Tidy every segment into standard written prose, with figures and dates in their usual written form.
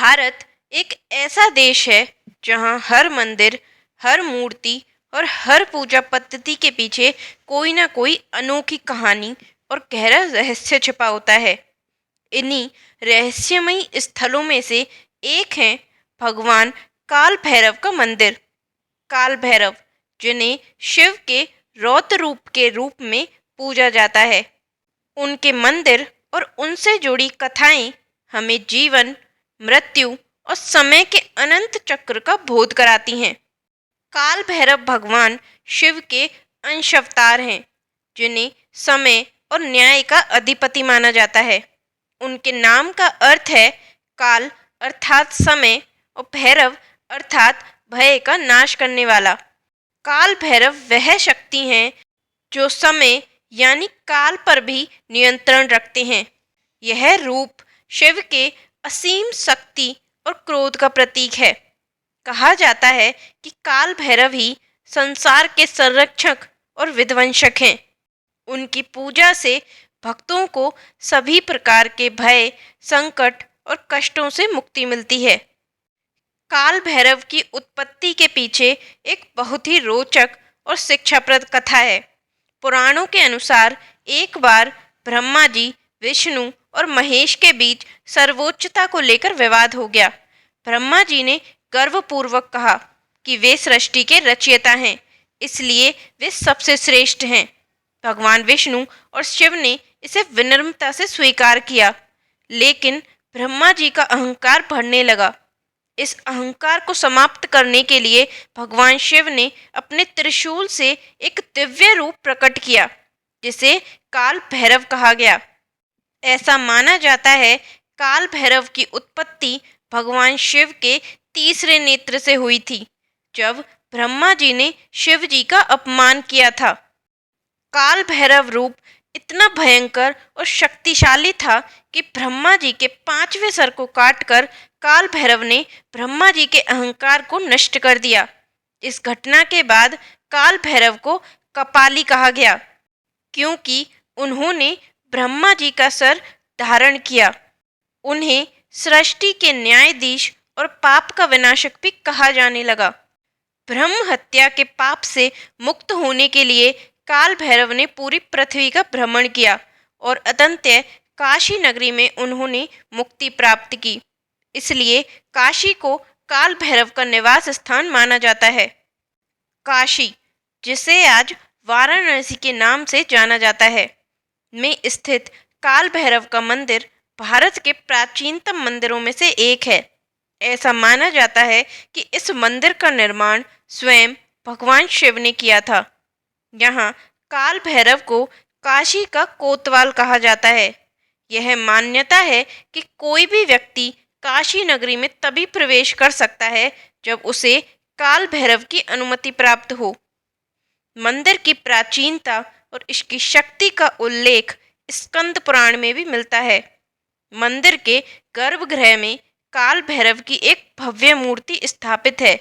भारत एक ऐसा देश है जहाँ हर मंदिर, हर मूर्ति और हर पूजा पद्धति के पीछे कोई ना कोई अनोखी कहानी और गहरा रहस्य छिपा होता है। इन्हीं रहस्यमयी स्थलों में से एक है भगवान काल भैरव का मंदिर। काल भैरव, जिन्हें शिव के रौद्र रूप के रूप में पूजा जाता है, उनके मंदिर और उनसे जुड़ी कथाएं हमें जीवन, मृत्यु और समय के अनंत चक्र का बोध कराती हैं। काल भैरव भगवान शिव के अंश अवतार हैं, जिन्हें समय और न्याय का अधिपति माना जाता है। उनके नाम का अर्थ है काल अर्थात समय और भैरव अर्थात भय का नाश करने वाला। काल भैरव वह शक्ति हैं जो समय यानी काल पर भी नियंत्रण रखते हैं। यह रूप शिव के असीम शक्ति और क्रोध का प्रतीक है। कहा जाता है कि काल भैरव ही संसार के संरक्षक और विध्वंसक हैं। उनकी पूजा से भक्तों को सभी प्रकार के भय, संकट और कष्टों से मुक्ति मिलती है। काल भैरव की उत्पत्ति के पीछे एक बहुत ही रोचक और शिक्षाप्रद कथा है। पुराणों के अनुसार एक बार ब्रह्मा जी, विष्णु और महेश के बीच सर्वोच्चता को लेकर विवाद हो गया। ब्रह्मा जी ने गर्वपूर्वक कहा कि वे सृष्टि के रचयिता हैं, इसलिए वे सबसे श्रेष्ठ हैं। भगवान विष्णु और शिव ने इसे विनम्रता से स्वीकार किया, लेकिन ब्रह्मा जी का अहंकार बढ़ने लगा। इस अहंकार को समाप्त करने के लिए भगवान शिव ने अपने त्रिशूल से एक दिव्य रूप प्रकट किया, जिसे काल भैरव कहा गया। ऐसा माना जाता है काल भैरव की उत्पत्ति भगवान शिव के तीसरे नेत्र से हुई थी, जब ब्रह्मा जी ने शिव जी का अपमान किया था। काल भैरव रूप इतना भयंकर और शक्तिशाली था कि ब्रह्मा जी के पांचवें सर को काटकर काल भैरव ने ब्रह्मा जी के अहंकार को नष्ट कर दिया। इस घटना के बाद काल भैरव को कपाली कहा गया, क्योंकि उन्होंने ब्रह्मा जी का सर धारण किया। उन्हें सृष्टि के न्यायाधीश और पाप का विनाशक भी कहा जाने लगा। ब्रह्म हत्या के पाप से मुक्त होने के लिए काल भैरव ने पूरी पृथ्वी का भ्रमण किया और अंततः काशी नगरी में उन्होंने मुक्ति प्राप्त की। इसलिए काशी को काल भैरव का निवास स्थान माना जाता है। काशी, जिसे आज वाराणसी के नाम से जाना जाता है, में स्थित काल भैरव का मंदिर भारत के प्राचीनतम मंदिरों में से एक है। ऐसा माना जाता है कि इस मंदिर का निर्माण स्वयं भगवान शिव ने किया था। यहाँ काल भैरव को काशी का कोतवाल कहा जाता है। यह मान्यता है कि कोई भी व्यक्ति काशी नगरी में तभी प्रवेश कर सकता है जब उसे काल भैरव की अनुमति प्राप्त हो। मंदिर की प्राचीनता और इसकी शक्ति का उल्लेख स्कंद पुराण में भी मिलता है। मंदिर के गर्भगृह में काल भैरव की एक भव्य मूर्ति स्थापित है,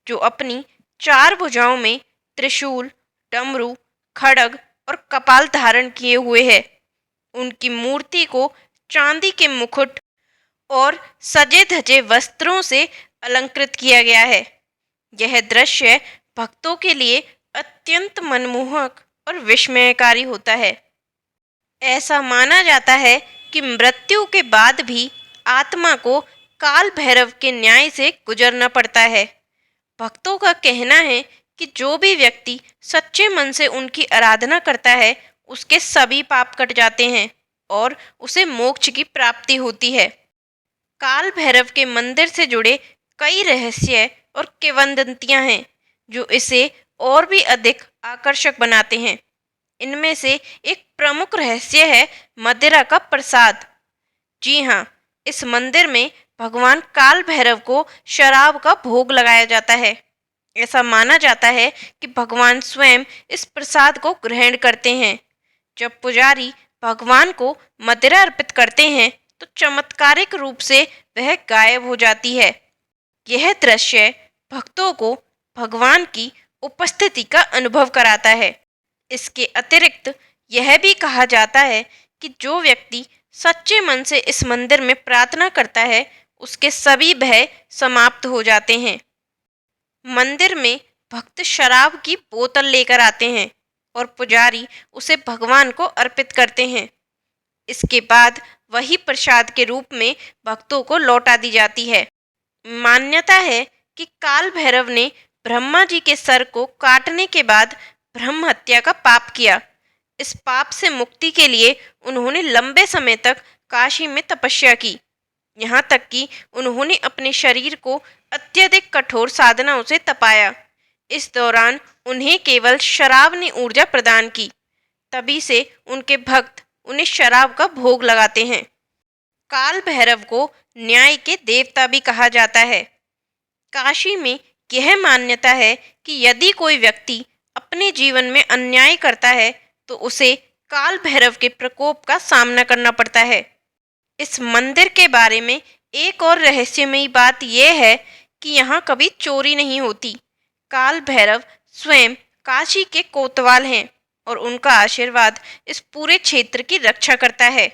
जो अपनी चार भुजाओं में त्रिशूल, डमरू, खड्ग और कपाल धारण किए हुए है। उनकी मूर्ति को चांदी के मुकुट और सजे धजे वस्त्रों से अलंकृत किया गया है। यह दृश्य भक्तों के लिए अत्यंत मनमोहक और विस्मयकारी होता है। ऐसा माना जाता है कि मृत्यु के बाद भी आत्मा को काल भैरव के न्याय से गुजरना पड़ता है। भक्तों का कहना है कि जो भी व्यक्ति सच्चे मन से उनकी आराधना करता है, उसके सभी पाप कट जाते हैं और उसे मोक्ष की प्राप्ति होती है। काल भैरव के मंदिर से जुड़े कई रहस्य और किंवदंतियां हैं, जो इसे और भी अधिक आकर्षक बनाते हैं। इनमें से एक प्रमुख रहस्य है मदिरा का प्रसाद। जी हाँ, इस मंदिर में भगवान काल भैरव को शराब का भोग लगाया जाता है। ऐसा माना जाता है कि भगवान स्वयं इस प्रसाद को ग्रहण करते हैं। जब पुजारी भगवान को मदिरा अर्पित करते हैं, तो चमत्कारिक रूप से वह गायब हो जाती है। यह दृश्य भक्तों को भगवान की उपस्थिति का अनुभव कराता है। इसके अतिरिक्त यह भी कहा जाता है कि जो व्यक्ति सच्चे मन से इस मंदिर में प्रार्थना करता है, उसके सभी भय समाप्त हो जाते हैं। मंदिर में भक्त शराब की बोतल लेकर आते हैं और पुजारी उसे भगवान को अर्पित करते हैं। इसके बाद वही प्रसाद के रूप में भक्तों को लौटा दी जाती है। मान्यता है कि काल भैरव ने ब्रह्मा जी के सर को काटने के बाद ब्रह्म हत्या का पाप किया। इस पाप से मुक्ति के लिए उन्होंने लंबे समय तक काशी में तपस्या की, यहाँ तक कि उन्होंने अपने शरीर को अत्यधिक कठोर साधनाओं से तपाया। इस दौरान उन्हें केवल शराब ने ऊर्जा प्रदान की। तभी से उनके भक्त उन्हें शराब का भोग लगाते हैं। काल भैरव को न्याय के देवता भी कहा जाता है। काशी में यह मान्यता है कि यदि कोई व्यक्ति अपने जीवन में अन्याय करता है तो उसे काल भैरव के प्रकोप का सामना करना पड़ता है। इस मंदिर के बारे में एक और रहस्यमयी बात यह है कि यहाँ कभी चोरी नहीं होती। काल भैरव स्वयं काशी के कोतवाल हैं और उनका आशीर्वाद इस पूरे क्षेत्र की रक्षा करता है।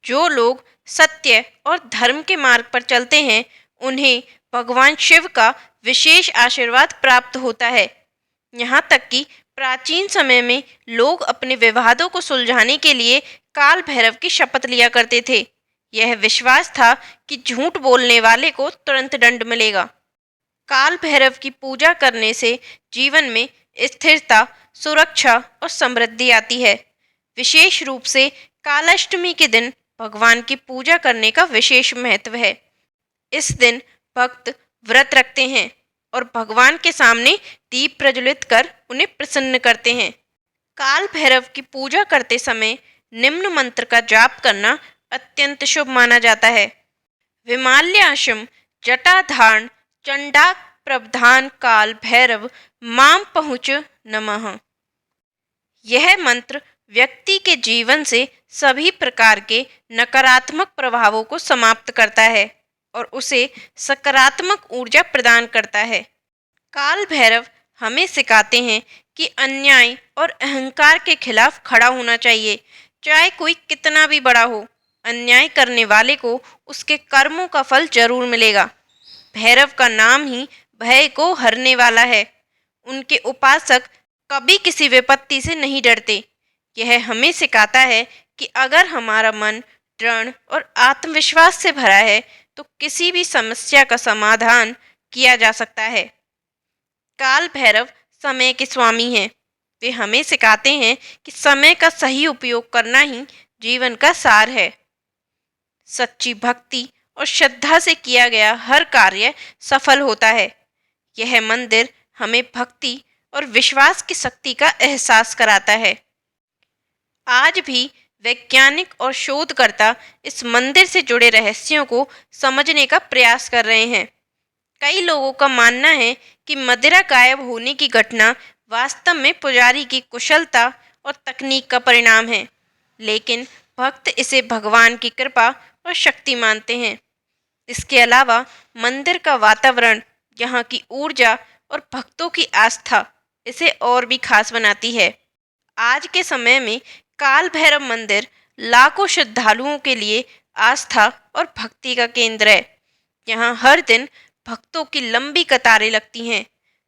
जो लोग सत्य और धर्म के मार्ग पर चलते हैं उन्हें भगवान शिव का विशेष आशीर्वाद प्राप्त होता है। यहाँ तक कि प्राचीन समय में लोग अपने विवादों को सुलझाने के लिए काल भैरव की शपथ लिया करते थे। यह विश्वास था कि झूठ बोलने वाले को तुरंत दंड मिलेगा। काल भैरव की पूजा करने से जीवन में स्थिरता, सुरक्षा और समृद्धि आती है। विशेष रूप से कालाष्टमी के दिन भगवान की पूजा करने का विशेष महत्व है। इस दिन भक्त व्रत रखते हैं और भगवान के सामने दीप प्रज्वलित कर उन्हें प्रसन्न करते हैं। काल भैरव की पूजा करते समय निम्न मंत्र का जाप करना अत्यंत शुभ माना जाता है। विमाल्याशम जटाधारण चंडा प्रबधान काल भैरव माम पहुँच नमः। यह मंत्र व्यक्ति के जीवन से सभी प्रकार के नकारात्मक प्रभावों को समाप्त करता है और उसे सकारात्मक ऊर्जा प्रदान करता है। काल भैरव हमें सिखाते हैं कि अन्याय और अहंकार के खिलाफ खड़ा होना चाहिए, चाहे कोई कितना भी बड़ा हो। अन्याय करने वाले को उसके कर्मों का फल जरूर मिलेगा। भैरव का नाम ही भय को हरने वाला है। उनके उपासक कभी किसी विपत्ति से नहीं डरते। यह हमें सिखाता है कि अगर हमारा मन दृढ़ और आत्मविश्वास से भरा है तो किसी भी समस्या का समाधान किया जा सकता है। काल भैरव समय के स्वामी हैं। वे हमें सिखाते हैं कि समय का सही उपयोग करना ही जीवन का सार है। सच्ची भक्ति और श्रद्धा से किया गया हर कार्य सफल होता है। यह मंदिर हमें भक्ति और विश्वास की शक्ति का एहसास कराता है। आज भी वैज्ञानिक और शोधकर्ता इस मंदिर से जुड़े रहस्यों को समझने का प्रयास कर रहे हैं। कई लोगों का मानना है कि मदिरा गायब होने की घटना वास्तव में पुजारी की कुशलता और तकनीक का परिणाम है, लेकिन भक्त इसे भगवान की कृपा और शक्ति मानते हैं। इसके अलावा मंदिर का वातावरण, यहाँ की ऊर्जा और भक्तों की आस्था इसे और भी खास बनाती है। आज के समय में काल भैरव मंदिर लाखों श्रद्धालुओं के लिए आस्था और भक्ति का केंद्र है। यहाँ हर दिन भक्तों की लंबी कतारें लगती हैं,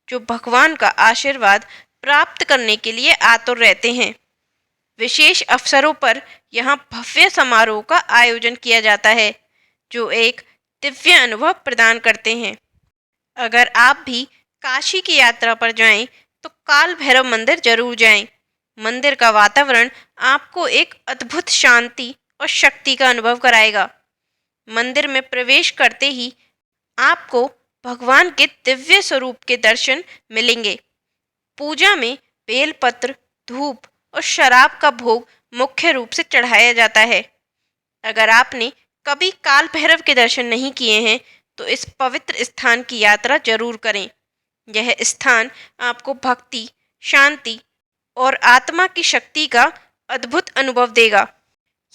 जो भगवान का आशीर्वाद प्राप्त करने के लिए आतुर रहते हैं। विशेष अवसरों पर यहाँ भव्य समारोह का आयोजन किया जाता है, जो एक दिव्य अनुभव प्रदान करते हैं। अगर आप भी काशी की यात्रा पर जाएं, तो काल भैरव मंदिर जरूर जाएं। मंदिर का वातावरण आपको एक अद्भुत शांति और शक्ति का अनुभव कराएगा। मंदिर में प्रवेश करते ही आपको भगवान के दिव्य स्वरूप के दर्शन मिलेंगे। पूजा में बेलपत्र, धूप और शराब का भोग मुख्य रूप से चढ़ाया जाता है। अगर आपने कभी काल भैरव के दर्शन नहीं किए हैं तो इस पवित्र स्थान की यात्रा जरूर करें। यह स्थान आपको भक्ति, शांति और आत्मा की शक्ति का अद्भुत अनुभव देगा।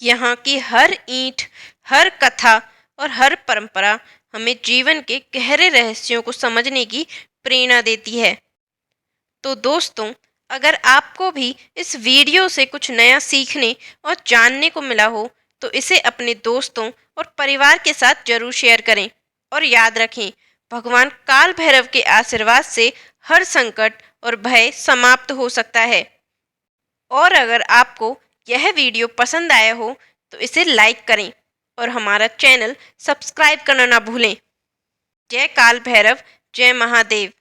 यहाँ की हर ईंट, हर कथा और हर परंपरा हमें जीवन के गहरे रहस्यों को समझने की प्रेरणा देती है। तो दोस्तों, अगर आपको भी इस वीडियो से कुछ नया सीखने और जानने को मिला हो तो इसे अपने दोस्तों और परिवार के साथ जरूर शेयर करें। और याद रखें, भगवान काल भैरव के आशीर्वाद से हर संकट और भय समाप्त हो सकता है। और अगर आपको यह वीडियो पसंद आया हो तो इसे लाइक करें और हमारा चैनल सब्सक्राइब करना ना भूलें। जय काल भैरव, जय महादेव।